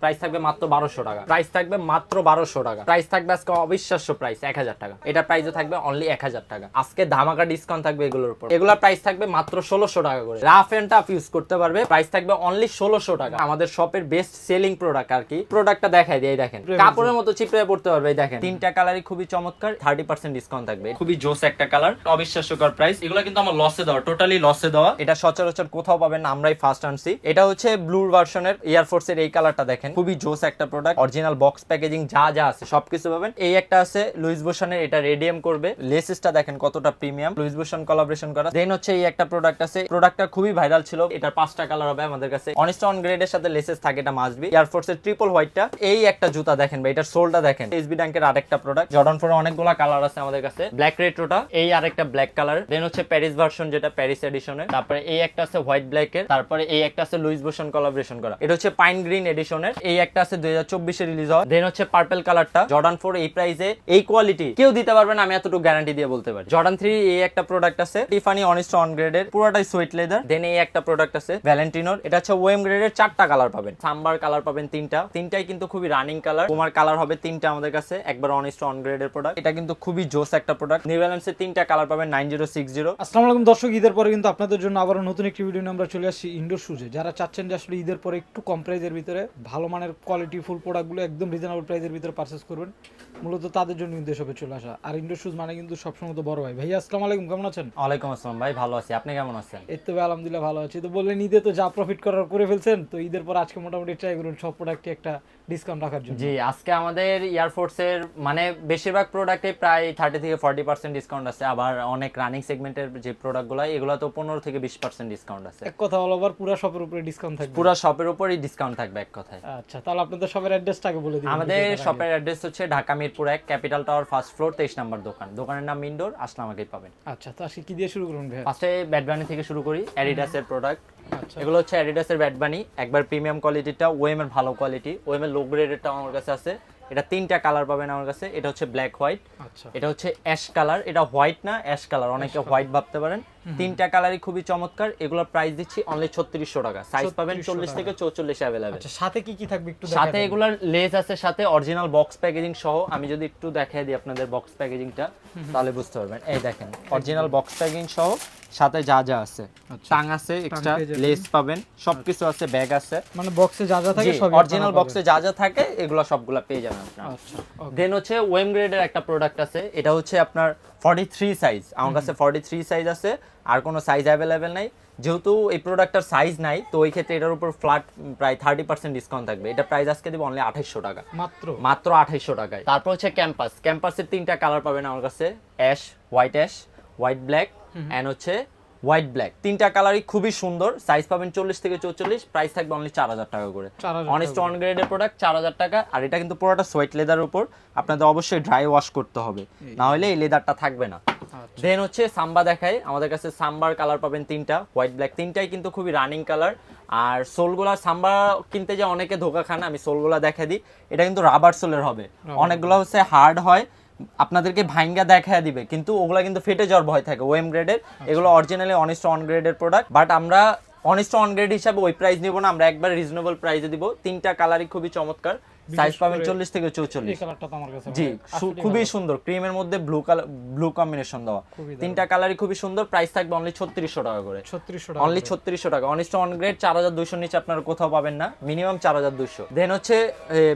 Price থাকবে মাত্র 1200 টাকা। প্রাইস থাকবে মাত্র 1200 টাকা। প্রাইস থাকবে আজকে অবিশ্বাস্য প্রাইস 1000 টাকা। এটা প্রাইসও থাকবে অনলি 1000 টাকা। আজকে ধামাকা ডিসকাউন্ট থাকবে এগুলোর উপর। এগুলোর প্রাইস থাকবে মাত্র 1600 টাকা করে। রাফ এন্ড টাফ ইউজ করতে পারবে। প্রাইস থাকবে অনলি 1600 টাকা। আমাদের শপের বেস্ট সেলিং প্রোডাক্ট আর কি। প্রোডাক্টটা দেখাই দিই, দেখেন কাপড়ের মতো চিপড়ে পড়তে পারবে। এই দেখেন তিনটা কালারই খুবই চমৎকার। 30% ডিসকাউন্ট থাকবে। খুবই জোস একটা কালার, অবিশ্বাস্যকর প্রাইস। এগুলো কিন্তু আমার লসে দেওয়া, টোটালি লসে দেওয়া। এটা সচরাচর কোথাও পাবেন না, আমরাই ফার্স্ট আনছি। এটা হচ্ছে ব্লু ভার্সনের এয়ারফোর্সের এই কালারটা দেখেন, খুবই জোস একটা প্রোডাক্ট। অরিজিনাল বক্স প্যাকেজিং যা যা আছে সবকিছু পাবেন। এই একটা আছে লুইস বুশনের, এটা রেডিয়াম করবে। লেসেসটা দেখেন কতটা প্রিমিয়াম, লুইস বুশন কোলাবোরেশন করা। দেন হচ্ছে এই একটা প্রোডাক্ট আছে, প্রোডাক্টটা খুবই ভাইরাল ছিল। এটার 5টা কালার হবে আমাদের কাছে। অনেস্ট অন গ্রেডের সাথে লেসেস থাকে, এটা মাস্ট বি। এয়ারফোর্সের ট্রিপল হোয়াইটটা। এই একটা জুতা দেখেন ভাই, এটার সোলটা দেখেন। এসবি ব্যাংকের আরেকটা প্রোডাক্ট। জর্ডন 4 অনেকগুলো কালার আছে আমাদের কাছে। ব্ল্যাক রেট্রোটা, এই আরেকটা ব্ল্যাক কালার। দেন হচ্ছে প্যারিস ভার্সন, যেটা প্যারিস এডিশনের। তারপরে এই একটা আছে হোয়াইট ব্ল্যাক এর। তারপরে এই একটা আছে লুইস বুশন কোলাবোরেশন করা, এটা হচ্ছে পাইন গ্রিন এডিশনের। এই একটা আছে 2024 এ রিলিজ হওয়া। দেন হচ্ছে পার্পল কালারটা। জর্ডন 4 এই প্রাইসে এই কোয়ালিটি কেউ দিতে পারবে না, আমি এতটুকু গ্যারান্টি দিয়ে বলতে পারি। জর্ডন 3 এই একটা প্রোডাক্ট আছে, টিফানি অনেস্ট অন গ্রেডের, পুরোটাই সুইট লেদার। দেন এই একটা প্রোডাক্ট আছে ভ্যালেন্টিনোর, এটা হচ্ছে ওএম গ্রেডের। 4টা কালার পাবেন। সাম্বার কালার পাবেন 3টা, তিনটাই কিন্তু খুবই রানিং কালার। কুমার কালার হবে 3টা আমাদের কাছে, একবার অনেস্ট অন গ্রেডের প্রোডাক্ট। এটা কিন্তু খুবই জোস একটা প্রোডাক্ট। নিউ ব্যালেন্সের 3টা কালার পাবেন 9060। আসসালামু আলাইকুম দর্শক, ঈদের পরে কিন্তু আপনাদের জন্য আবারও নতুন একটি ভিডিও নিয়ে আমরা চলে আসছি ইনডোর শুজে। যারা চাচ্ছেন যে আসলে ঈদের পরে একটু কম প্রাইজের ভিতরে ভালো মানের কোয়ালিটি ফুল প্রোডাক্টগুলো একদম রিজনেবল প্রাইজের ভিতরে পারচেস করবেন, মূলত তাদের জন্য কিন্তু এসবে চলে আসা। আর ইনডোর শুজ মানে কিন্তু সবসময় তো বড় ভাই। ভাই আসসালামু আলাইকুম, কেমন আছেন? ওয়ালাইকুম আসসালাম ভাই, ভালো আছি, আপনি কেমন আছেন? এই তো ভাই আলহামদুলিল্লাহ ভালো আছি। তো বললেন ঈদে তো যা প্রফিট করার করে ফেলছেন, তো ঈদের পর আজকে মোটামুটি ট্রাই করুন সব প্রোডাক্টে একটা ডিসকাউন্ট রাখার জন্য। জি, আজকে আমাদের এয়ারফোর্সের মানে বেশিরভাগ প্রোডাক্টে প্রায় 30 থেকে 40% ডিসকাউন্ট আছে। আবার অনেক রানিং সেগমেন্টের যে প্রোডাক্টগুলো, এগুলো তো 15 থেকে 20% ডিসকাউন্ট আছে। এক কথা অল ওভার পুরো শপের উপরে ডিসকাউন্ট থাকবে। পুরো শপের উপরই ডিসকাউন্ট থাকবে এক কথায়। আচ্ছা, তাহলে আপনাদের শপের অ্যাড্রেসটাকে বলে দিন। আমাদের শপের অ্যাড্রেস হচ্ছে Dhaka Mirpur 1 capital tower first floor 23 নম্বর দোকান। দোকানের নাম ইনডোর, আসলে আমাকেই পাবেন। আচ্ছা, তো আজকে কি দিয়ে শুরু করুন ভাই? ফার্স্টে ব্যাডবানি থেকে শুরু করি, অ্যাডিডাসের প্রোডাক্ট। আচ্ছা, এগুলো হচ্ছে অ্যাডিডাসের ব্যাডবানি, একবার প্রিমিয়াম কোয়ালিটিটা, ওএম এর ভালো কোয়ালিটি। ওএম এর লো গ্রেডেরটা আমার কাছে আছে। এটা 3টা কালার পাবেন আমার কাছে। এটা হচ্ছে ব্ল্যাক হোয়াইট, আচ্ছা, এটা হচ্ছে অ্যাশ কালার। এটা হোয়াইট না, অ্যাশ কালার, অনেকে হোয়াইট ভাবতে পারেন। 3টা কালারই খুবই চমৎকার। এগুলোর প্রাইস দিচ্ছি অনলি 3600 টাকা। সাইজ পাবেন 40 থেকে 44 अवेलेबल। আচ্ছা, সাথে কি কি থাকবে একটু সাথে এগুলার লেস আছে, সাথে অরিজিনাল বক্স প্যাকেজিং সহ। আমি যদি একটু দেখাই দিই আপনাদের বক্স প্যাকেজিংটা, তাহলে বুঝতে পারবেন। এই দেখেন অরিজিনাল বক্স প্যাকেজিং সহ, সাথে যা যা আছে, টাং আছে, এক্সট্রা লেস পাবেন, সবকিছু আছে, ব্যাগ আছে। মানে বক্সে যা যা থাকে সব অরিজিনাল বক্সে যা যা থাকে এগুলো সবগুলা পেয়ে যাবেন আপনারা। আচ্ছা, দেন হচ্ছে ওয়েম গ্রেডের একটা প্রোডাক্ট আছে, এটা হচ্ছে আপনার 43 সাইজ। আমার কাছে 43 সাইজ আছে, আর কোনো সাইজ অ্যাভেলেবেল নাই। যেহেতু এই প্রোডাক্টটার সাইজ নাই, তো ওই ক্ষেত্রে এটার উপর ফ্ল্যাট প্রায় 30% ডিসকাউন্ট থাকবে। এটা প্রাইস আজকে দেব অনলি 2800 টাকা, মাত্র 2800 টাকায়। তারপর হচ্ছে ক্যাম্পাস, ক্যাম্পাসের 3টা কালার পাবেন আমার কাছে, অ্যাশ, হোয়াইট ব্ল্যাক এন্ড হচ্ছে হোয়াইট ব্ল্যাক। 3টা কালারই খুবই সুন্দর। সাইজ পাবেন 40 থেকে 44, প্রাইস থাকবে অনলি 4000 টাকা করে। অনেস্ট অন গ্রেডের প্রোডাক্ট 4000 টাকা। আর এটা কিন্তু পুরোটা সোয়েট লেদারের উপর, আপনাদের অবশ্যই ড্রাই ওয়াশ করতে হবে, না হলে এই লেদারটা থাকবে না। দেন হচ্ছে সাম্বা দেখাই, আমাদের কাছে সাম্বার কালার পাবেন 3টা, হোয়াইট ব্ল্যাক। 3টাই কিন্তু খুবই রানিং কালার। আর সোলগুলা সাম্বা কিনতে যে অনেকে ধোকা খান, আমি সোলগুলা দেখা দিই। এটা কিন্তু রাবার সোলের হবে, অনেকগুলো হচ্ছে হার্ড হয়, আপনাদেরকে ভাঙ্গা দেখায় দিবে, কিন্তু ওগুলা কিন্তু ফেটে যাওয়ার ভয় থাকে। ওএম গ্রেডের এগুলো অরিজিনালি অনেস্ট অন গ্রেডের প্রোডাক্ট, বাট আমরা অনেস্ট অন গ্রেড হিসাবে ওই প্রাইস নিব না, আমরা একবার রিজনেবল প্রাইসে দিব। 3টা কালারই খুবই চমৎকার। সাইজ পাবেন 40 থেকে 44। এই কালারটা তো আমার কাছে জি, খুবই সুন্দর, ক্রিমের মধ্যে ব্লু কম্বিনেশন দেওয়া। 3টা কালারই খুবই সুন্দর। প্রাইস থাকবে অনলি 3600 টাকা করে, 3600 টাকা, অনলি 3600 টাকা। অনেস্ট অন গ্রেড 4200 নিচে আপনারা কোথাও পাবেন না, মিনিমাম 4200। দেন হচ্ছে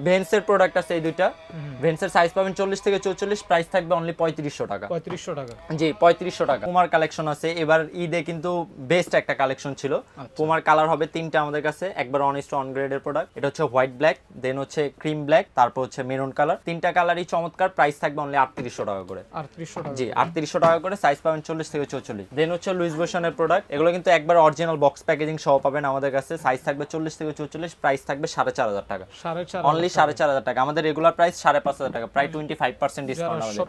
ভেন্সের প্রোডাক্ট আছে এই দুইটা। ভেন্সের সাইজ পাবেন 40 থেকে 44, প্রাইস থাকবে অনলি 3500 টাকা, 3500 টাকা। জি 3500 টাকা। পুমার কালেকশন আছে, এবার ঈদে কিন্তু বেস্ট একটা কালেকশন ছিল। পুমার কালার হবে 3টা আমাদের কাছে, একবার অনেস্ট অন গ্রেডের প্রোডাক্ট। এটা হচ্ছে হোয়াইট ব্ল্যাক, দেন হচ্ছে ক্রিম ব্ল্যাক, তারপর হচ্ছে মেরুন কালার। 3টা কালারই চমৎকার। প্রাইস থাকবে অনলি 3800 টাকা করে, 3800 টাকা, জি 3800 টাকা করে। সাইজ পাবেন 40 থেকে 44। দেন হচ্ছে লুইস বুশনের প্রোডাক্ট, এগুলো কিন্তু একবার অরিজিনাল বক্স প্যাকেজিং সহ পাবেন আমাদের কাছে। সাইজ থাকবে 40 থেকে 44, প্রাইস থাকবে 4500 টাকা, অনলি 4500 টাকা। আমাদের রেগুলার প্রাইস 5500 টাকা, প্রায় 25% ডিসকাউন্ট আমাদের।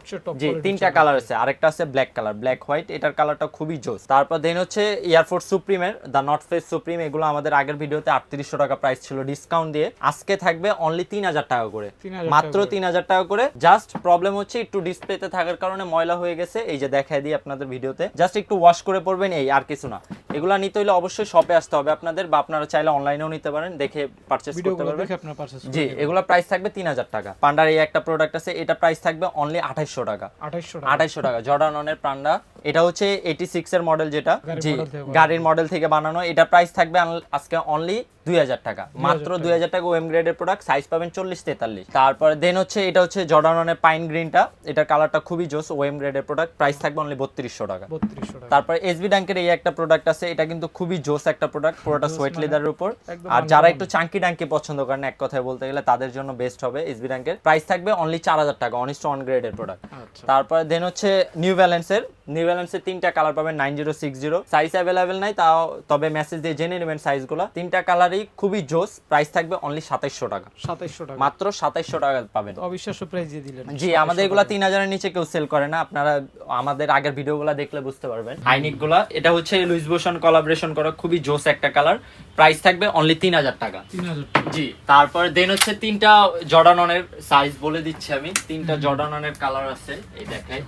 জি 3টা কালার আছে, আরেকটা আছে ব্ল্যাক কালার, ব্ল্যাক হোয়াইট, এটার কালারটা খুবই জোস। তারপর দেন হচ্ছে এয়ারফোর্স সুপ্রিমের দা নর্থ ফেস সুপ্রিম, এগুলো আমাদের আগের ভিডিওতে 3800 টাকা প্রাইস ছিল ডিসকাউন্ট দিয়ে, আজকে থাকবে অনলি 3000 টাকা করে, 3000 মাত্র টাকা করে। 3000 টাকা করে। জাস্ট প্রবলেম হচ্ছে একটু ডিসপ্লেতে থাকার কারণে ময়লা হয়ে গেছে, এই যে দেখাই দিই আপনাদের ভিডিওতে, জাস্ট একটু ওয়াশ করে পড়বেন, এই আর কিছু না। এগুলা নিতে হলে অবশ্যই শপে আসতে হবে আপনাদের, বা আপনারা চাইলে অনলাইনেও নিতে পারেন, দেখে পারচেজ করতে ভিডিওগুলো পারবেন। দেখে আপনারা পারচেজ জি, এগুলা প্রাইস থাকবে 3000 টাকা। পান্ডার এই একটা প্রোডাক্ট আছে, এটা প্রাইস থাকবে অনলি 2800 টাকা। 2800 টাকা। 2800 টাকা জর্ডান অনের পান্ডা, এটা হচ্ছে 86 এর মডেল, যেটা গাড়ির জি model থেকে বানানো। গাড়ির মডেল থেকে বানানো। এটা প্রাইস থাকবে আজকে অনলি 2000 টাকা, মাত্র 2000 টাকা। ওএম গ্রেডের প্রোডাক্ট, সাইজ পাবেন 40-43। তারপরে দেন হচ্ছে এটা হচ্ছে জর্ডান অনের পাইন গ্রিনটা, এটার কালারটা খুবই জোস, ওএম গ্রেডের প্রোডাক্ট, প্রাইস থাকবে অনলি 3200 টাকা। 3200 টাকা। তারপরে এসবি ডাঙ্কের এই একটা প্রোডাক্ট আছে, এটা কিন্তু খুবই জোস একটা প্রোডাক্ট, পুরোটা সোয়েট লেদারের উপর। একদম আর যারা একটু চাঙ্কি ডাঙ্কি পছন্দ করেন এক কথায় বলতে গেলে, তাদের জন্য বেস্ট হবে এসবি ডাঙ্কের। প্রাইস থাকবে অনলি 4000 টাকা, অনিস্ট অন গ্রেডের প্রোডাক্ট। আচ্ছা। তারপরে দেন হচ্ছে নিউ ব্যালেন্সের তিনটা কালার পাবেন, 9060, সাইজ অ্যাভেলেবেল নাই, তাও তবে মেসেজ দিয়ে জেনে নেবেন সাইজগুলো। তিনটা কালারই খুবই জোস, প্রাইস থাকবে অনলি 2700 টাকা, 2700 টাকা। মাত্র 2700 টাকা পাবেন। অবিশ্বাস্য প্রাইস দিয়ে দিলেন। জি, আমাদের এগুলা 3000 এর নিচে কেউ সেল করে না, আপনারা আমাদের আগের ভিডিওগুলো দেখলে বুঝতে পারবেন। হাইনিক গুলা, এটা হচ্ছে লুইস বোসান কোলাবোরেশন করা, খুবই জোস একটা কালার, প্রাইস থাকবে অনলি 3000 টাকা। 3000 টাকা। জি, তারপর দেন হচ্ছে তিনটা জর্ডান অনের সাইজ বলে দিচ্ছি আমি, তিনটা জর্ডান অনের কালার আছে, এই দেখাই।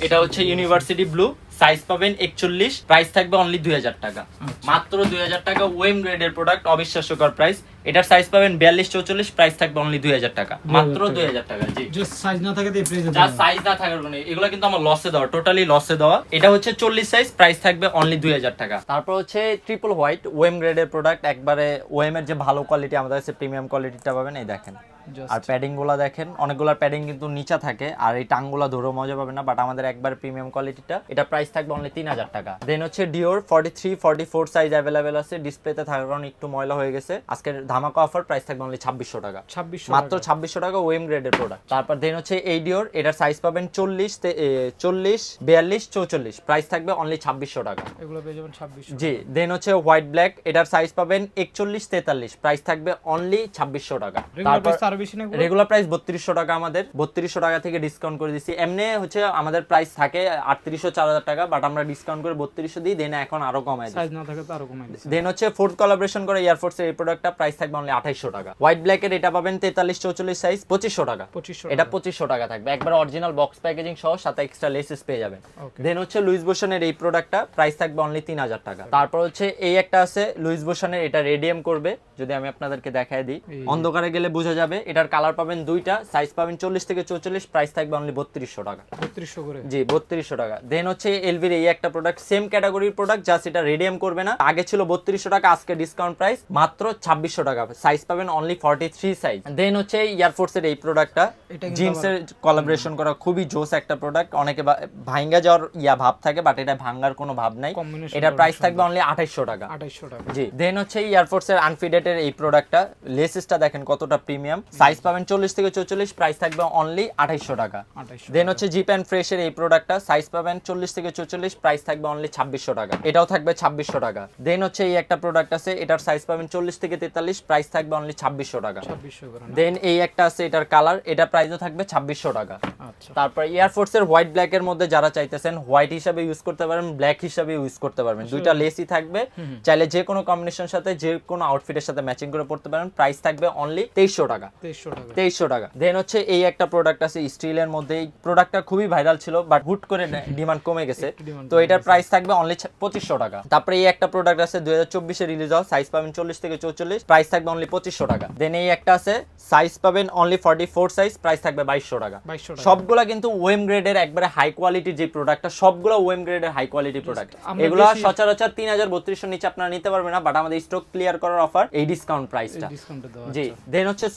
এটা হচ্ছে ইউনিভার্সিটি ব্লু, সাইজ পাবেন 41, প্রাইস থাকবে অনলি 2000 টাকা, মাত্র 2000 টাকা। ওয়েম গ্রেডের প্রোডাক্ট, অবিশ্বাস্যকর প্রাইস। এটার সাইজ পাবেন 42-44, প্রাইস থাকবে অনলি 2000 টাকা, মাত্র 2000 টাকা। জি, জাস্ট সাইজ না থাকে এই প্রাইসে যা সাইজ না থাকার কারণে এগুলো কিন্তু আমার লসে দেওয়া, টোটালি লসে দেওয়া। এটা হচ্ছে 40 সাইজ, প্রাইস থাকবে অনলি 2000 টাকা। তারপর হচ্ছে ট্রিপল হোয়াইট ওয়েম গ্রেডের প্রোডাক্ট, একবারে ওয়েম এর যে ভালো কোয়ালিটি, আমাদের কাছে প্রিমিয়াম কোয়ালিটিটা পাবেন, এই দেখেন। আর প্যাডিং গুলা দেখেন, অনেকগুলা প্যাডিং কিন্তু নিচে থাকে, আর এই টাংগুলা ধরেও মজা পাবে না, বাট আমাদের একবার প্রিমিয়াম কোয়ালিটিটা। এটা প্রাইস থাকবে অনলি 3000 টাকা। দেন হচ্ছে ডিওর 43-44 সাইজ অ্যাভেলেবেল আছে, ডিসপ্লেতে থাকার কারণে একটু ময়লা হয়ে গেছে, আজকের ধামাকা অফার, প্রাইস থাকবে অনলি 2600 টাকা, 2600 মাত্র 2600 টাকা, ওয়েম গ্রেডের প্রোডাক্ট। তারপর দেন হচ্ছে এই ডিওর, এটার সাইজ পাবেন 40, 42, 44, প্রাইস থাকবে অনলি 2600 টাকা। এগুলো পেয়ে যাবেন 2600। জি, দেন হচ্ছে হোয়াইট ব্ল্যাক, এটার সাইজ পাবেন 41-43, প্রাইস থাকবে অনলি 2600 টাকা। রেগুলার তারপর প্রাইস আরো বেশি না? রেগুলার প্রাইস 3200 টাকা, আমাদের 3200 টাকা থেকে ডিসকাউন্ট করে দিচ্ছি। এমনি হচ্ছে আমাদের প্রাইস থাকে 3800-4000 টাকা, বাট আমরা ডিসকাউন্ট করে 3200 দিই, দেন এখন আরো কমায় দিই। সাইজ না থাকে তো আরো কমাই দিছে। দেন হচ্ছে ফোর্ড কোলাবোরেশন করে এয়ারফোর্সের এই প্রোডাক্টটা, প্রাইস থাকবে অনলি 2800 টাকা। হোয়াইট ব্ল্যাকের এটা পাবেন 43-44 সাইজ, 2500 টাকা। 2500 এটা 2500 টাকা থাকবে, একবার অরিজিনাল বক্স প্যাকেজিং সহ, সাথে এক্সট্রা লেসেস পেয়ে যাবেন। Okay. দেন হচ্ছে লুইস বোসানের এই প্রোডাক্টটা, প্রাইস থাকবে অনলি 3000 টাকা। তারপর হচ্ছে এই একটা আছে লুইস বোসানের, এটা রেডিয়াম করবে, যদি আমি আপনাদেরকে দেখায় দিই, অন্ধকারে গেলে বোঝা যাবে। এটার কালার পাবেন দুইটা, সাইজ পাবেন 40-44, প্রাইস থাকবে অনলি 3200 টাকা। 3200 করে। জি, 3200 টাকা। দেন হচ্ছে এলভির এই একটা প্রোডাক্ট, সেম ক্যাটাগরির প্রোডাক্ট, জাস্ট এটা রেডিয়াম করবে না, আগে ছিল 3200 টাকা, আজকে ডিসকাউন্ট প্রাইস মাত্র 2600 টাকা, সাইজ পাবেন অনলি 43 সাইজ। দেন হচ্ছে এয়ারফোর্সের এই প্রোডাক্টটা, জিন্সের কোলাবোরেশন করা, খুবই জোস একটা প্রোডাক্ট, অনেকে ভাঙ্গা যাওয়ার ভাব থাকে, বাট এটা ভাঙ্গার কোনো ভাব নাই। Combination এটা প্রাইস থাকবে অনলি 2800 টাকা। 2800 টাকা। জি, দেন হচ্ছে এয়ারফোর্সের আনফিডেটের এই প্রোডাক্টটা, লেসেসটা দেখেন কতটা প্রিমিয়াম, সাইজ পাবেন 40-44, প্রাইস থাকবে অনলি 2800 টাকা। 2800। দেন হচ্ছে জিপ অ্যান্ড ফ্রেশের এই প্রোডাক্টটা, সাইজ পাবেন 40-44, প্রাইস থাকবে অনলি 2600 টাকা, এটাও থাকবে 2600 টাকা। দেন হচ্ছে এই একটা প্রোডাক্ট আছে, এটার সাইজ পাবেন 40-43, প্রাইস থাকবে অনলি 2600 টাকা। 2600 করে না? দেন এই একটা আছে, এটার কালার, এটা প্রাইসও থাকবে 2600 টাকা। আচ্ছা। তারপর এয়ারফোর্সের হোয়াইট ব্ল্যাক এর মধ্যে যারা চাইতেছেন, হোয়াইট হিসাবে ইউজ করতে পারবেন, ব্ল্যাক হিসাবে ইউজ করতে পারবেন, দুইটা লেসই থাকবে, চাইলে যে কোনো কম্বিনেশনের সাথে যে কোনো আউটফিটের সাথে ম্যাচিং করে পড়তে পারেন, প্রাইস থাকবে অনলি 2300 টাকা। 2300 টাকা। 2300 টাকা। দেন হচ্ছে এই একটা প্রোডাক্ট আছে স্টিলের মধ্যে, এই প্রোডাক্টটা খুবই ভাইরাল ছিল, বাট হুট করে ডিমান্ড কমে গেছে, demand তো এটার প্রাইস থাকবে অনলি 2500 টাকা। তারপরে এই একটা প্রোডাক্ট আছে 2024 এ রিলিজ হওয়া, সাইজ পাবেন 40-44, প্রাইস থাকবে অনলি 2500 টাকা। দেন এই একটা আছে, সাইজ পাবেন অনলি 44 সাইজ, প্রাইস থাকবে 2200 টাকা। 2200 টাকা। সবগুলা কিন্তু ওয়েম গ্রেডের একবারে হাই কোয়ালিটির যে প্রোডাক্টটা, সবগুলো ওয়েম গ্রেডের হাই কোয়ালিটি প্রোডাক্ট, আমরা এগুলো বেশি- সচরাচর 3200 নিচে আপনারা নিতে পারবেন না, বাট আমাদের স্টক ক্লিয়ার করার অফার এই ডিসকাউন্ট প্রাইসটা। ডিসকাউন্টে দেওয়া। জি, দেন হচ্ছে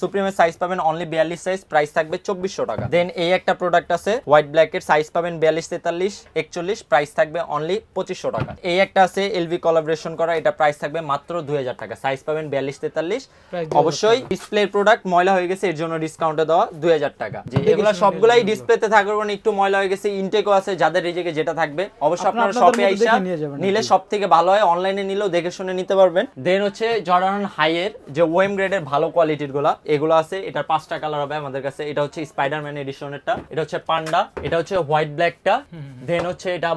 সুপ্রিমের সাইজ পাবেন অনলি 42 সাইজ, প্রাইস থাকবে 2400 টাকা। দেন এই একটা প্রোডাক্ট আছে হোয়াইট ব্ল্যাক এর, সাইজ পাবেন 42-43-41, প্রাইস থাকবে অনলি 2500 টাকা। এই একটা আছে এলভি কোলাবোরেশন করা, এটা প্রাইস থাকবে মাত্র 2000 টাকা, সাইজ পাবেন 42-43। প্রায় অবশ্যই ডিসপ্লের প্রোডাক্ট ময়লা হয়ে গেছে, এর জন্য ডিসকাউন্টে দেওয়া 2000 টাকা। যে এগুলো সবগুলাই ডিসপ্লেতে থাকবে, মানে একটু ময়লা হয়ে গেছে, ইনটেকও আছে, যাদের রিজেকে যেটা থাকবে অবশ্যই আপনারা শপে আইসা নিলে সব থেকে ভালো হয়, অনলাইনে নিলেও দেখে শুনে নিতে পারবেন। দেন হচ্ছে জর্ডান হাই এর যে ওএম গ্রেডের ভালো কোয়ালিটির গুলা এগুলো আছে, এটার 5টা কালার হবে আমাদের কাছে। এটা হচ্ছে স্পাইডারম্যান এডিশনেরটা, এটা হচ্ছে পান্ডা, এটা হচ্ছে হোয়াইট ব্ল্যাকটা, দেন হচ্ছে এটা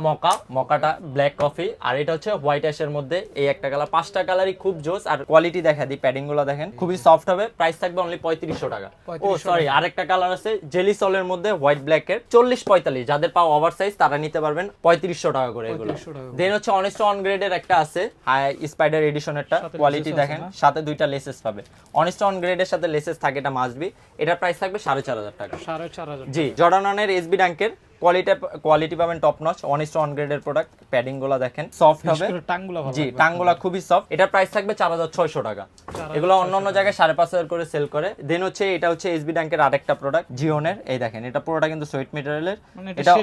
মকাটা ব্ল্যাক কফি, আর এটা হচ্ছে হোয়াইট অ্যাশের মধ্যে এই একটা কালার। 5টা কালারই খুব জোস, আর কোয়ালিটি দেখা দিই, প্যাডিং গুলো দেখেন খুবই সফট হবে। প্রাইস থাকবে অনলি 3500 টাকা। ও সরি, আরেকটা কালার আছে জেলি সলের মধ্যে হোয়াইট ব্ল্যাক এর 40-45, যাদের পাও ওভার সাইজ তারা নিতে পারবেন 3500 টাকা করে এগুলো। দেন হচ্ছে অনেস্ট অন গ্রেডের একটা আছে হাই স্পাইডার এডিশনেরটা, কোয়ালিটি দেখেন, সাথে 2টা লেসেস পাবে। অনেস্ট অন গ্রেডের সাথে লেসেস থাকে, এটা মাস্ট বি। এটার প্রাইস থাকবে 4500 টাকা। 4500। জি, জর্ডানের এসবি ডাঙ্কের কোয়ালিটি পাবেন টপ নচ, অনেস্ট অন গ্রেডের প্রোডাক্ট। প্যাডিং গুলো দেখেন সফট হবে, জি টাংগুলা খুবই সফট। এটার প্রাইস থাকবে 4600 টাকা। এগুলো অন্য জায়গায় 5500 করে সেল করে। দেন হচ্ছে এটা হচ্ছে এসবি ডাঙ্কের আরেকটা প্রোডাক্ট জিওনের, এই দেখেন এটা পুরোটা কিন্তু সুইট মেটেরিয়ালের, এটা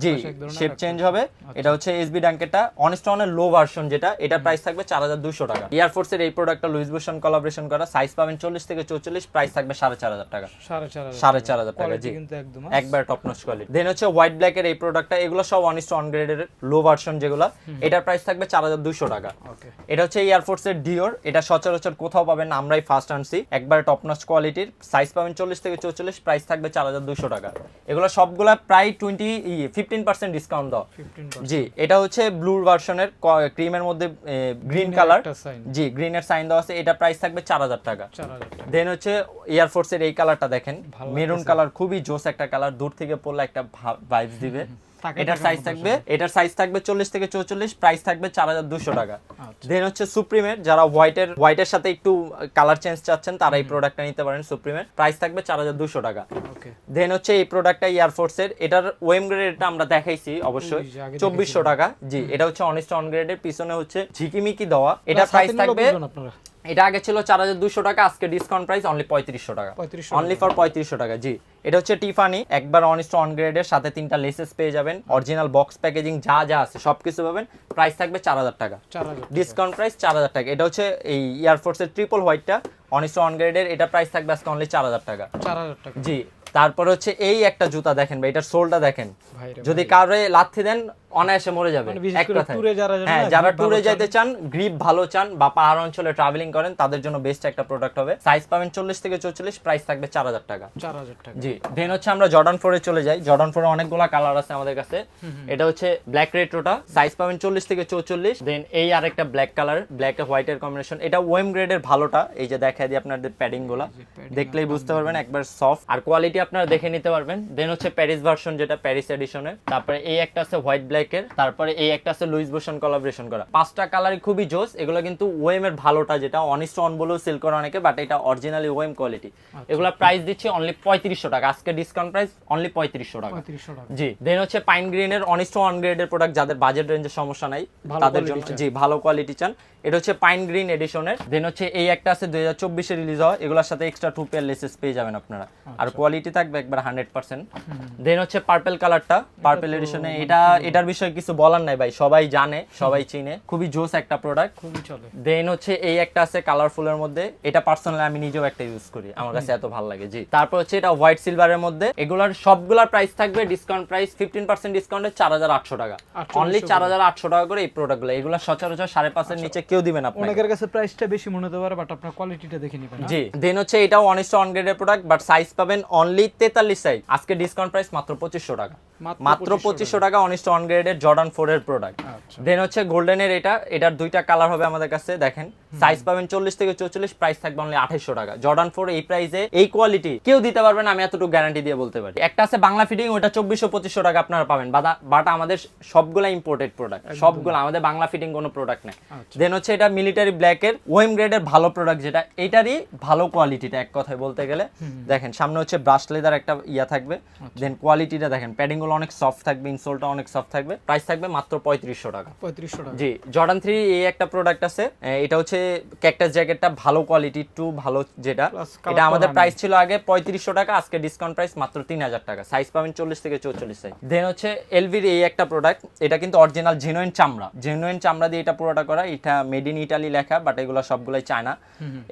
জি শেপ চেঞ্জ হবে। এটা হচ্ছে এসবি ডাঙ্কেরটা অনেস্ট অনের লো ভার্সন যেটা, এটার প্রাইস থাকবে 4200 টাকা। এয়ারফোর্সের এই প্রোডাক্টটা লুইস বুশন কোলাবোরেশন করা, সাইজ পাবেন 40 থেকে 44, প্রাইস থাকবে 4500 টাকা। 4500 টাকা, জি একবার টপ নচ কোয়ালিটি। দেন হচ্ছে হোয়াইট ব্ল্যাক এর এই প্রোডাক্টটা, এগুলো সব অনেস্ট অন গ্রেডের লো ভার্সন যেগুলো, এটার প্রাইস থাকবে 4200 টাকা। এটা হচ্ছে এয়ারফোর্সের ডিওর, এটা সচরাচর কোথাও পাবেন না, আমরাই ফার্স্ট আনছি, একবার টপ নচ কোয়ালিটির, সাইজ পাবেন 40 থেকে 44, প্রাইস থাকবে 4200 টাকা। এগুলো সবগুলা প্রায় 15% ডিসকাউন্ট দাও। জি, এটা হচ্ছে ব্লু ভার্সনের ক্রিমের মধ্যে গ্রিন কালার, জি গ্রিনের সাইন দেওয়া আছে, এটা প্রাইস থাকবে 4000 টাকা। দেন হচ্ছে এয়ারফোর্সের এই কালারটা দেখেন, মেরুন কালার, খুবই জোস একটা কালার, দূর থেকে পড়লে একটা ভাইবস দিবে। এটার সাইজ থাকবে 40 থেকে 44, প্রাইস থাকবে 4200 টাকা। দেন হচ্ছে সুপ্রিমের, যারা হোয়াইটের সাথে একটু কালার চেঞ্জ চাচ্ছেন তারা এই প্রোডাক্টটা নিতে পারেন। সুপ্রিমের প্রাইস থাকবে 4200 টাকা। দেন হচ্ছে এই প্রোডাক্টটা এয়ারফোর্সের, এটার ওএম গ্রেড, এটা আমরা দেখাইছি অবশ্যই 2400 টাকা। জি, এটা হচ্ছে অনেস্ট অন গ্রেডের, পিছনে হচ্ছে ঝিকিমিকি দেওয়া। এটা প্রাইস থাকবে, এটা আগে ছিল 4200 টাকা, আজকে ডিসকাউন্ট প্রাইস অনলি 3500 টাকা, অনলি ফর 3500 টাকা। জি, এটা হচ্ছে টিফানি, একবার অনেস্ট অন গ্রেডের, সাথে 3টা লেসেস পেয়ে যাবেন, অরিজিনাল বক্স প্যাকেজিং যা আছে সবকিছু পাবেন। প্রাইস থাকবে 4000 টাকা, ডিসকাউন্ট প্রাইস 4000 টাকা। এটা হচ্ছে এই এয়ারফোর্সের ট্রিপল হোয়াইটটা, অনেস্ট অন গ্রেডের, এটা প্রাইস থাকবে আজকে অনলি 4000 টাকা। জি, তারপর হচ্ছে এই একটা জুতা দেখেন ভাই, এটার সোলটা দেখেন, যদি কারো লাথি দেন অনায়াসে মরে যাবে। এক কথায়, হ্যাঁ, যারা ট্যুরে যেতে চান, গ্রিপ ভালো চান, বা পাহাড় অঞ্চলে ট্রাভেলিং করেন, তাদের জন্য বেস্ট একটা প্রোডাক্ট হবে। সাইজ পাবেন 40 থেকে 44, প্রাইস থাকবে 4000 টাকা। জি, দেন হচ্ছে আমরা জর্ডান 4 এ চলে যাই। জর্ডান 4 এ অনেকগুলা কালার আছে আমাদের কাছে। এটা হচ্ছে ব্ল্যাক রেট্রোটা, সাইজ পাবেন 40 থেকে 44। দেন এই আরেকটা ব্ল্যাক কালার, ব্ল্যাক এর হোয়াইট এর কম্বিনেশন, এটা ওএম গ্রেডের ভালোটা, এই যে দেখাই দিই আপনাদের প্যাডিং গুলা, দেখলেই বুঝতে পারবেন, একবার সফট, আর কোয়ালিটি আপনারা দেখে নিতে পারবেন। দেন হচ্ছে প্যারিস ভার্সন, যেটা প্যারিস এডিশনের, তারপরে এই একটা আছে হোয়াইট ব্ল্যাক এর, তারপরে এই একটা আছে লুইস বুশন কোলাবোরেশন করা। 5টা কালারই খুবই জোস। এগুলো কিন্তু ওএম এর ভালোটা, যেটা অনেস্ট অন বলেও সেল করে অনেকে, বাট এটা অরিজিনালি ওএম কোয়ালিটি। এগুলা প্রাইস দিচ্ছি অনলি 3500 টাকা, আজকে ডিসকাউন্ট প্রাইস অনলি 3500 টাকা। জি, দেন হচ্ছে পাইন গ্রিনের অনেস্ট অন গ্রেডের প্রোডাক্ট, যাদের বাজেট রেঞ্জের সমস্যা নাই তাদের জন্য, জি ভালো কোয়ালিটি চান, এটা হচ্ছে পাইন গ্রিন এডিশনের। দেন হচ্ছে এই একটা আছে 2024 এ রিলিজ হয়, এগুলোর সাথে এক্সট্রা 2 পেয়ার লেসেস পেয়ে যাবেন আপনারা, আর কোয়ালিটি থাকবে একবার 100%। দেন হচ্ছে পার্পল কালারটা, পার্পল এডিশনে, এটার বিষয়ে কিছু বলার নাই ভাই, সবাই জানে, সবাই চিনে, খুবই জোস একটা প্রোডাক্ট, খুবই চলে। দেন হচ্ছে এই একটা আছে কালারফুলের মধ্যে, এটা পার্সোনালি আমি নিজেও একটা ইউজ করি, আমার কাছে এত ভালো লাগে। জি, তারপর হচ্ছে এটা হোয়াইট সিলভারের মধ্যে, এগুলার সবগুলার প্রাইস থাকবে ডিসকাউন্ট প্রাইস 15% ডিসকাউন্টে 4800 টাকা, অনলি 4800 টাকা করে এই প্রোডাক্টগুলো। এগুলা সচরাচর 5.5 এর নিচে কেউ দিবেন আপনাকে, অনেকের কাছে প্রাইসটা বেশি মনে হতে পারে, বাট আপনার কোয়ালিটিটা দেখে নিবেন। জি, দেন হচ্ছে এটাও অনেস্ট অন গ্রেডের প্রোডাক্ট, বাট সাইজ পাবেন অনলি 43 সাইজ, আজকে ডিসকাউন্ট প্রাইস মাত্র 2500 টাকা, মাত্র 2500 টাকা, অনেস্ট অন গ্রেডের জর্ডান 4 এর প্রোডাক্ট। দেন হচ্ছে গোল্ডেনের, এটার 2টা কালার হবে আমাদের কাছে, দেখেন সাইজ পাবেন 40 থেকে 44, প্রাইস থাকবে অনলি 2800 টাকা। জর্ডান 4 এই প্রাইসে এই কোয়ালিটি কেউ দিতে পারবে না, আমি এতটুকু গ্যারান্টি দিয়ে বলতে পারি। একটা আছে বাংলা ফিটিং, ওটা 2400-2500 টাকা আপনারা পাবেন, বাট আমাদের সবগুলা ইম্পোর্টেড প্রোডাক্ট, সবগুলো আমাদের বাংলা ফিটিং কোনো প্রোডাক্ট নেই। দেন হচ্ছে এটা মিলিটারি ব্ল্যাক এর ওএম গ্রেডের ভালো প্রোডাক্ট, যেটা এটারই ভালো কোয়ালিটিটা এক কথায় বলতে গেলে। দেখেন সামনে হচ্ছে ব্রাশ লেদার একটা ইয়া থাকবে, দেন কোয়ালিটিটা দেখেন, প্যাডিং গুলো অনেক সফট থাকবে, ইনসোলটা অনেক সফট থাকবে। প্রাইস থাকবে মাত্র 3500 টাকা। 3500 টাকা। জি, জর্ডান 3 এই একটা প্রোডাক্ট আছে, এটা হচ্ছে ক্যাকটাস জ্যাকেটটা ভালো কোয়ালিটি, একটু ভালো যেটা, Plus এটা colour আমাদের তো প্রাইস ছিল আগে 3500 টাকা, আজকে ডিসকাউন্ট প্রাইস মাত্র 3000 টাকা। সাইজ পাবেন 40 থেকে 44 সাইজ। দেন হচ্ছে এলভির এই একটা প্রোডাক্ট, এটা কিন্তু অরিজিনাল জেনুইন চামড়া দিয়ে এটা পুরোটা করা, এটা মেড ইন ইটালি লেখা, বাট এগুলো সবগুলাই চায়না।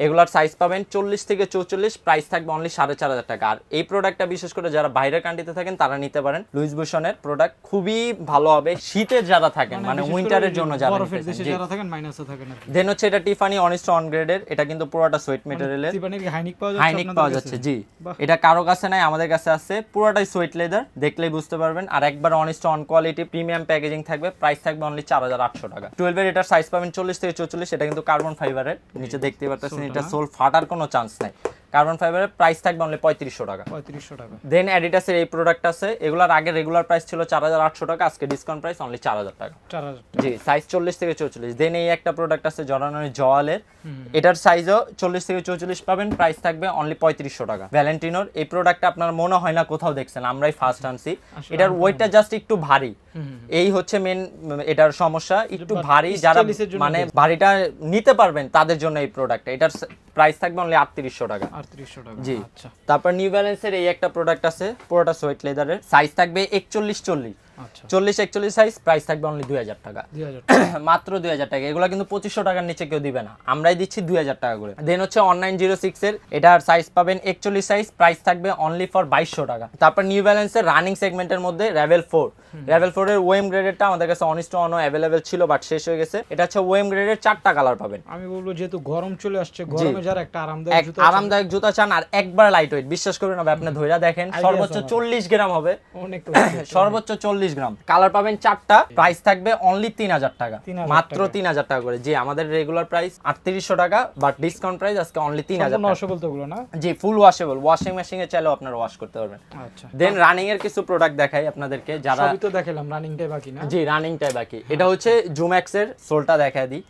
এগুলার সাইজ পাবেন 40 থেকে 44, প্রাইস থাকবে অনলি 4500 টাকা। আর এই প্রোডাক্টটা বিশেষ করে যারা বাইরের কান্ট্রিতে থাকেন তারা নিতে পারেন। লুইস বুশনের প্রোডাক্ট খুবই ভালো হবে শীতের যারা থাকেন, মানে উইন্টারের জন্য যারা বরফের দেশে যারা থাকেন, মাইনাসে থাকেন আর কি। দেন হচ্ছে এটা টিফানি অনেস্ট অন গ্রেডের, এটা কিন্তু পুরোটা সোয়েট ম্যাটেরিয়ালের। টিফানির হাইনিক পাওয়া যাচ্ছে, হাইনিক পাওয়া যাচ্ছে, জি। এটা কারো কাছে নাই, আমাদের কাছে আছে, পুরোটাই সোয়েট লেদার, দেখলেই বুঝতে পারবেন। আর একবার honest on quality premium packaging থাকবে, প্রাইস থাকবে অনলি 4800 টাকা। 12 এর এটার সাইজ পাবেন 40 থেকে 44, এটা কিন্তু কার্বন ফাইবারের, নিচে দেখতে পাচ্ছেন এটা সোল ফাটার কোনো চান্স নাই। কার্বন ফাইবারের প্রাইস থাকবে অনলি 3500 টাকা। 3500 টাকা। দেন অ্যাডিডাসের এই প্রোডাক্ট আছে, এগুলার আগে রেগুলার প্রাইস ছিল 4800 টাকা, আজকে ডিসকাউন্ট প্রাইস অনলি 4000 টাকা। 4000 জি, সাইজ 40 থেকে 44। দেন এই একটা প্রোডাক্ট আছে জর্ডানের জওয়ালের, এটার সাইজও 40 থেকে 44 পাবেন, প্রাইস থাকবে অনলি 3500 টাকা। ভ্যালেন্টিনোর এই প্রোডাক্টটা আপনার মনে হয় না কোথাও দেখছেন, আমরাই ফার্স্ট আনছি। এটার ওয়েটটা জাস্ট একটু ভারী, এই হচ্ছে মেন এটার সমস্যা, একটু ভারী, যারা মানে ভারীটা নিতে পারবেন তাদের জন্য এই প্রোডাক্ট। এটার প্রাইস থাকবে অনলি 3800 টাকা। 3800 টাকা, জি। আচ্ছা। তারপর নিউ ব্যালেন্সের এই একটা প্রোডাক্ট আছে, পুরোটা সোয়েট লেদারের, সাইজ থাকবে 41-40, আচ্ছা। 40-41 সাইজ, প্রাইস থাকবে অনলি 2000 টাকা। 2000 মাত্র 2000 টাকা। এগুলো কিন্তু 2500 টাকার নিচে কেউ দিবে না, আমরাই দিচ্ছি 2000 টাকা করে। দেন হচ্ছে অনলাইন 06 এর, এটার সাইজ পাবেন 41 সাইজ, প্রাইস থাকবে অনলি ফর 2200 টাকা। তারপর নিউ ব্যালেন্সের রানিং সেগমেন্টের মধ্যে রেভেল 4 এর ওএম গ্রেডেরটা আমাদের কাছে অনিস্ট অনও অ্যাভেলেবেল ছিল, বাট শেষ হয়ে গেছে। এটা হচ্ছে ওএম গ্রেডের 4টা কালার পাবেন। আমি বলবো যেহেতু গরম চলে আসছে, গরমে যারা একটা আরামদায়ক জুতা আরামদায়ক জুতা চান আর একবার লাইট ওয়েট, বিশ্বাস করবেন না, আপনি ধইরা দেখেন, সর্বোচ্চ 40 গ্রাম হবে, অনেক সর্বোচ্চ 40 গ্রাম। কালার পাবেন 4টা, প্রাইস থাকবে অনলি 3000 টাকা, 3000 মাত্র 3000 টাকা করে। জি, আমাদের রেগুলার প্রাইস 3800 টাকা, বাট ডিসকাউন্ট প্রাইস আজকে অনলি 3000 টাকা। ওয়াশেবল তো গুলো না? জি, ফুল ওয়াশেবল, ওয়াশিং মেশিনে চাইলেও আপনারা ওয়াশ করতে পারবেন। আচ্ছা। দেন রানিং এর কিছু প্রোডাক্ট দেখাই আপনাদেরকে, যারা সবই তো দেখালাম, রানিংটাই বাকি না? জি, রানিংটাই বাকি। এটা হচ্ছে জুম্যাক্স এর সোলটা দেখায় দিই,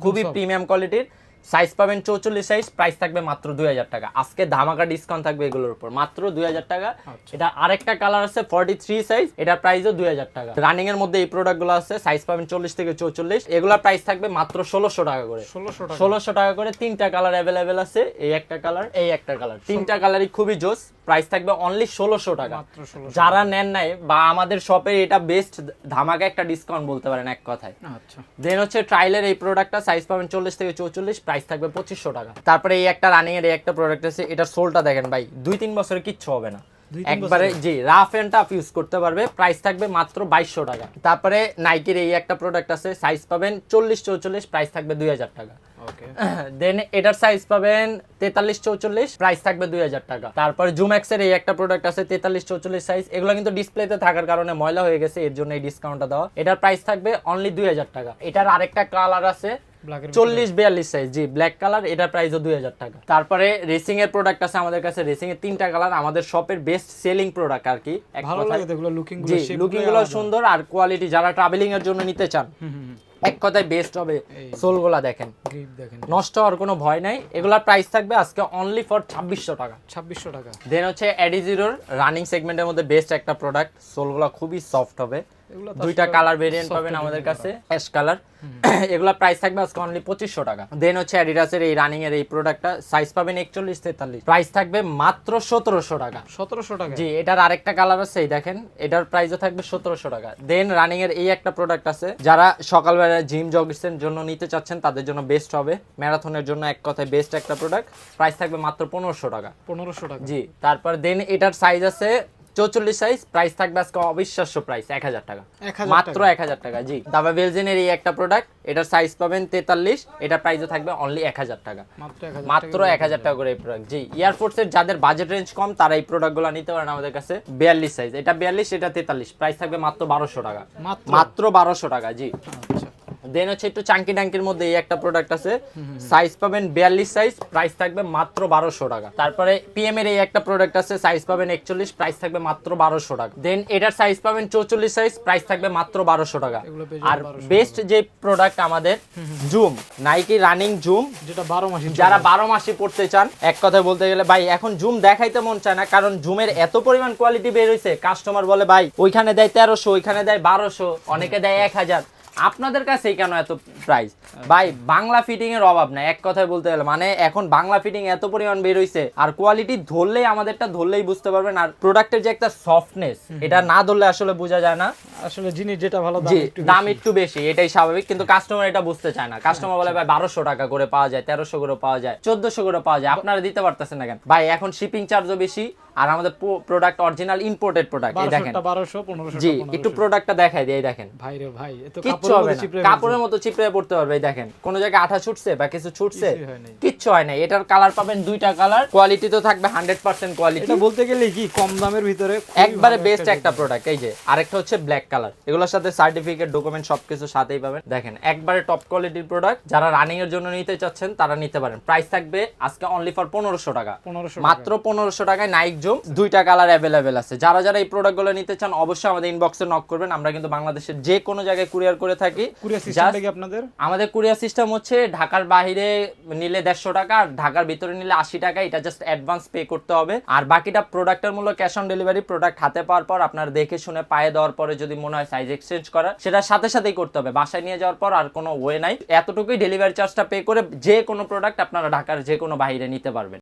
খুবই প্রিমিয়াম কোয়ালিটির, সাইজ পাবেন 44 সাইজ, প্রাইস থাকবে মাত্র 2000 টাকা। আজকে ধামাকা ডিসকাউন্ট থাকবে এগুলোর উপর, মাত্র 2000 টাকা। এটা আরেকটা কালার আছে 43 সাইজ, এটার প্রাইসও 2000 টাকা। রানিং এর মধ্যে এই প্রোডাক্টগুলো আছে, সাইজ পাবেন 40 থেকে 44, এগুলোর প্রাইস থাকবে মাত্র 1600 টাকা করে। 1600 টাকা করে। তিনটা কালার অ্যাভেলেবেল আছে, এই একটা কালার, এই একটা কালার, তিনটা কালারই খুবই জোস। প্রাইস থাকবে অনলি 1600 টাকা। যারা নেন নাই বা আমাদের শপে এটা বেস্ট ধামাকা একটা ডিসকাউন্ট বলতে পারেন এক কথায়। আচ্ছা। দেন হচ্ছে ট্রাইলের এই প্রোডাক্টটা, সাইজ পাবেন 40 থেকে 44, প্রাইস থাকবে 2500 টাকা। তারপরে এই একটা রানিং এর এই একটা প্রোডাক্ট আছে, এটার সোলটা দেখেন ভাই, 2-3 বছরে কিচ্ছু হবে না, একবারে জি রাফ এন্ড টাফ ইউজ করতে পারবে। প্রাইস থাকবে মাত্র 2200 টাকা। তারপরে নাইকির এই একটা প্রোডাক্ট আছে, সাইজ পাবেন 40-44, প্রাইস থাকবে 2000 টাকা। ওকে। দেন এটার সাইজ পাবেন 43-44, প্রাইস থাকবে 2000 টাকা। তারপরে জুম্যাক্স এর এই একটা প্রোডাক্ট আছে 43-44 সাইজ, এগুলো কিন্তু ডিসপ্লেতে থাকার কারণে ময়লা হয়ে গেছে, এর জন্য এই ডিসকাউন্টটা দেওয়া। এটার প্রাইস থাকবে অনলি 2000 টাকা। এটার আরেকটা কালার আছে 40-42 সাইজ, জি ব্ল্যাক কালার, এটার প্রাইসও 2000 টাকা। তারপরে রেসিং এর প্রোডাক্ট আছে আমাদের কাছে, রেসিং এর 3টা কালার, আমাদের শপের বেস্ট সেলিং প্রোডাক্ট আর কি। ভালো লাগে এগুলো, লুকিং গুলো, জি লুকিং গুলো সুন্দর, আর কোয়ালিটি যারা ট্রাভেলিং এর জন্য নিতে চান এক কথায় বেস্ট হবে। সোলগুলা দেখেন, গ্রিপ দেখেন, নষ্ট হওয়ার কোনো ভয় নাই। এগুলার প্রাইস থাকবে আজকে অনলি ফর 2600 টাকা। 2600 টাকা। দেন হচ্ছে এডিজিরোর রানিং সেগমেন্টের মধ্যে বেস্ট একটা প্রোডাক্ট, সোলগুলা খুবই সফট হবে, দুইটা কালার ভেরিয়েন্ট পাবেন আমাদের কাছে, অ্যাশ কালার। এগুলা প্রাইস থাকবে আজকে অনলি 2500 টাকা। দেন হচ্ছে অ্যাডিডাসের এই রানিং এর এই প্রোডাক্টটা, সাইজ পাবেন 41-43, প্রাইস থাকবে মাত্র 1700 টাকা। 1700 টাকা। জি, এটার আরেকটা কালার আছে, এই দেখেন, এটার প্রাইসও থাকবে 1700 টাকা। দেন রানিং এর এই একটা প্রোডাক্ট আছে, যারা সকালবেলা জিম জগিংসের জন্য নিতে চাচ্ছেন তাদের জন্য বেস্ট হবে, ম্যারাথনের জন্য এক কথায় বেস্ট একটা প্রোডাক্ট, প্রাইস থাকবে মাত্র 1500 টাকা। 1500 টাকা। জি। তারপর দেন এটার সাইজ আছে 44 সাইজ, প্রাইস থাকবে আজকে অবিশ্বাস্য প্রাইস 1000 টাকা, মাত্র 1000 টাকা। জি। তারপর বেলজিনের এই একটা প্রোডাক্ট, এটার সাইজ পাবেন 43, এটার প্রাইসও থাকবে অনলি 1000 টাকা, মাত্র 1000 টাকা করে এই প্রোডাক্ট। জি। এয়ারফোর্সের যাদের বাজেট রেঞ্জ কম তারা এই প্রোডাক্টগুলো নিতে পারেন আমাদের কাছে। 42 সাইজ, এটা 42, এটা 43, প্রাইস থাকবে মাত্র 1200 টাকা, মাত্র 1200 টাকা। জি। আচ্ছা। দেন হচ্ছে একটু চাঙ্কি টাঙ্কির মধ্যে এই একটা প্রোডাক্ট আছে, সাইজ পাবেন 42 সাইজ, প্রাইস থাকবে মাত্র 1200 টাকা। তারপরে পিএম এর এই একটা প্রোডাক্ট আছে, সাইজ পাবেন 41, প্রাইস থাকবে মাত্র 1200 টাকা। দেন এটার সাইজ পাবেন 44 সাইজ, প্রাইস থাকবে মাত্র 1200 টাকা। এগুলো পেয়ে আর যাবেন 1200 বেস্ট যে প্রোডাক্ট আমাদের জুম, নাইকি রানিং জুম, যেটা 12 মাস যারা 12 মাসই পড়তে চান, এক কথায় বলতে গেলে ভাই এখন জুম দেখাইতে মন চায় না, কারণ জুমের এত পরিমাণ কোয়ালিটি বের হইছে, কাস্টমার বলে ভাই ওইখানে দেয় 1300, ওইখানে দেয় 1200, অনেকে দেয় 1000, আপনাদের কাছেই কেন এত প্রাইস? ভাই বাংলা ফিটিং এর অভাব নাই, এক কথায় বলতে গেলে, মানে এখন বাংলা ফিটিং এত পরিমাণ বের হইছে, আর কোয়ালিটি ধরলেই আমাদেরটা ধরলেই বুঝতে পারবেন, আর প্রোডাক্টের যে একটা সফটনেস, এটা না ধরলে আসলে বোঝা যায় না। আসলে জিনিস যেটা ভালো জি, দাম একটু বেশি, এটাই স্বাভাবিক, কিন্তু কাস্টমার এটা বুঝতে চায় না। কাস্টমার বলে ভাই 1200 টাকা করে পাওয়া যায়, 1300 করে পাওয়া যায়, 1400 করে পাওয়া যায়, আপনারা দিতে পারতেছেন না কেন? ভাই এখন শিপিং চার্জও বেশি, আর আমাদের প্রোডাক্ট অরিজিনাল ইম্পোর্টেড প্রোডাক্ট। এই দেখেন 1200 1500 জি, একটু প্রোডাক্টটা দেখাই দিই, এই দেখেন ভাই রে ভাই, এত কিচ্ছু হবে না, কাপড়ের মতো চিপড়ে পড়তে পারবে। এই দেখেন কোন জায়গায় আঠা ছুটছে বা কিছু ছুটছে, কিচ্ছু হয় না। এটার কালার পাবেন দুইটা কালার, কোয়ালিটি তো থাকবে 100% কোয়ালিটি। এটা বলতে গেলে কি কম দামের ভিতরে একবারে বেস্ট একটা প্রোডাক্ট। এই যে আরেকটা হচ্ছে ব্ল্যাক কালার, এগুলোর সাথে সার্টিফিকেট ডকুমেন্ট সবকিছু সাথেই পাবেন। দেখেন একবারে টপ কোয়ালিটির প্রোডাক্ট, যারা রানিং এর জন্য নিতে চাচ্ছেন তারা নিতে পারেন। প্রাইস থাকবে আজকে অনলি ফর 1500 টাকা, 1500 মাত্র 1500 টাকায় নাইক জুম, দুইটা কালার অ্যাভেলেবেল আছে। যারা যারা এই প্রোডাক্টগুলো নিতে চান অবশ্যই আমাদের ইনবক্সে নক করবেন, আমরা কিন্তু বাংলাদেশের যে কোনো জায়গায় কুরিয়ার করে থাকি। কুরিয়ার সিস্টেমটা কি আপনাদের? আমাদের কুরিয়ার সিস্টেম হচ্ছে ঢাকার বাইরে নিলে 150 টাকা, আর ঢাকার ভিতরে নিলে 80 টাকা, এটা জাস্ট অ্যাডভান্স পে করতে হবে। আর বাকিটা প্রোডাক্টের মূল্য ক্যাশ অন ডেলিভারি। প্রোডাক্ট হাতে পাওয়ার পর আপনার দেখে শুনে পায়ে দেওয়ার পরে যদি মনে হয় সাইজ এক্সচেঞ্জ করার, সেটা সাথে সাথেই করতে হবে, বাসায় নিয়ে যাওয়ার পর আর কোনো ওয়ে নাই। এতটুকুই ডেলিভারি চার্জটা পে করে যে কোনো প্রোডাক্ট আপনারা ঢাকার যে কোনো বাইরে নিতে পারবেন।